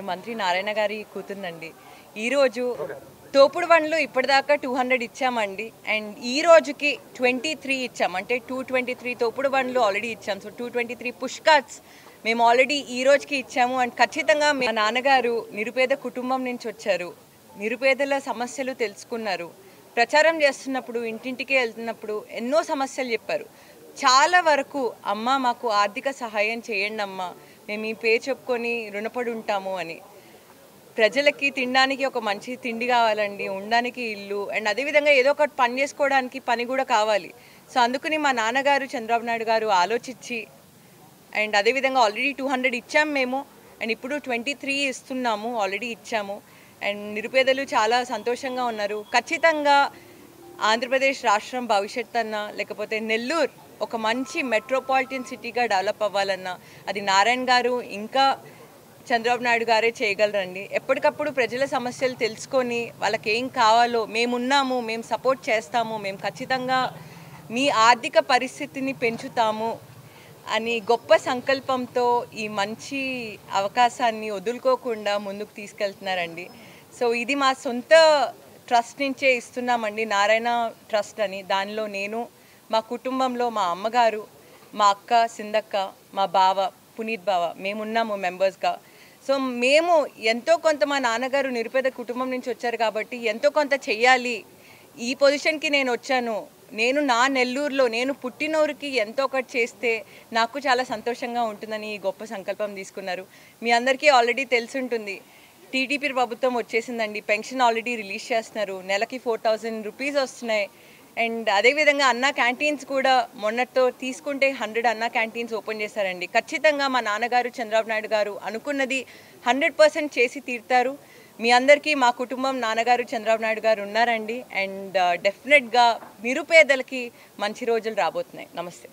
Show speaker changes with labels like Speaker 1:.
Speaker 1: మంత్రి నారాయణ గారి కూతురునండి. ఈరోజు తోపుడు బండ్లు ఇప్పటిదాకా 200 ఇచ్చామండి. అండ్ ఈ రోజుకి 23 ఇచ్చాం. అంటే 223 తోపుడు బండ్లు ఆల్రెడీ ఇచ్చాం. సో 223 పుష్ కార్ట్స్ మేము ఆల్రెడీ ఈ రోజుకి ఇచ్చాము. అండ్ ఖచ్చితంగా మా నాన్నగారు నిరుపేద కుటుంబం నుంచి వచ్చారు. నిరుపేదల సమస్యలు తెలుసుకున్నారు. ప్రచారం చేస్తున్నప్పుడు ఇంటింటికి వెళ్తున్నప్పుడు ఎన్నో సమస్యలు చెప్పారు. చాలా వరకు అమ్మ మాకు ఆర్థిక సహాయం చేయండి అమ్మ, మేము ఈ పే చెప్పుకొని రుణపడి ఉంటాము అని. ప్రజలకి తినడానికి ఒక మంచి తిండి కావాలండి, ఉండడానికి ఇల్లు, అండ్ అదేవిధంగా ఏదో ఒకటి పని చేసుకోవడానికి పని కూడా కావాలి. సో అందుకని మా నాన్నగారు చంద్రబాబు నాయుడు గారు ఆలోచించి అండ్ అదేవిధంగా ఆల్రెడీ 200 ఇచ్చాము మేము. అండ్ ఇప్పుడు 23 ఇస్తున్నాము, ఆల్రెడీ ఇచ్చాము. అండ్ నిరుపేదలు చాలా సంతోషంగా ఉన్నారు. ఖచ్చితంగా ఆంధ్రప్రదేశ్ రాష్ట్రం భవిష్యత్ అన్నా లేకపోతే నెల్లూరు ఒక మంచి మెట్రోపాలిటన్ సిటీగా డెవలప్ అవ్వాలన్నా అది నారాయణ గారు ఇంకా చంద్రబాబు నాయుడు గారే చేయగలరండి. ఎప్పటికప్పుడు ప్రజల సమస్యలు తెలుసుకొని వాళ్ళకి ఏం కావాలో మేమున్నాము, మేము సపోర్ట్ చేస్తాము, మేము ఖచ్చితంగా మీ ఆర్థిక పరిస్థితిని పెంచుతాము అని గొప్ప సంకల్పంతో ఈ మంచి అవకాశాన్ని వదులుకోకుండా ముందుకు తీసుకెళ్తున్నారండి. సో ఇది మా సొంత ట్రస్ట్ నుంచే ఇస్తున్నామండి, నారాయణ ట్రస్ట్ అని. దానిలో నేను, మా కుటుంబంలో మా అమ్మగారు, మా అక్క సింధక్క, మా బావ పునీత్ బావ మేమున్నాము మెంబర్స్గా. సో మేము ఎంతో కొంత, మా నాన్నగారు నిరుపేద కుటుంబం నుంచి వచ్చారు కాబట్టి ఎంతో కొంత చెయ్యాలి. ఈ పొజిషన్కి నేను వచ్చాను, నేను నా నెల్లూరులో నేను పుట్టినూరికి ఎంతో ఒకటి చేస్తే నాకు చాలా సంతోషంగా ఉంటుందని గొప్ప సంకల్పం తీసుకున్నారు. మీ అందరికీ ఆల్రెడీ తెలుసుంటుంది, టీడీపీ ప్రభుత్వం వచ్చేసిందండి. పెన్షన్ ఆల్రెడీ రిలీజ్ చేస్తున్నారు, నెలకి 4000 రూపీస్ వస్తున్నాయి. అండ్ అదేవిధంగా అన్న క్యాంటీన్స్ కూడా మొన్నటితో తీసుకుంటే 100 అన్న క్యాంటీన్స్ ఓపెన్ చేశారండి. ఖచ్చితంగా మా నాన్నగారు చంద్రబాబు నాయుడు గారు అనుకున్నది 100% చేసి తీరుతారు. మీ అందరికీ మా కుటుంబం నాన్నగారు చంద్రబాబు నాయుడు గారు ఉన్నారండి. అండ్ డెఫినెట్గా నిరుపేదలకి మంచి రోజులు రాబోతున్నాయి. నమస్తే.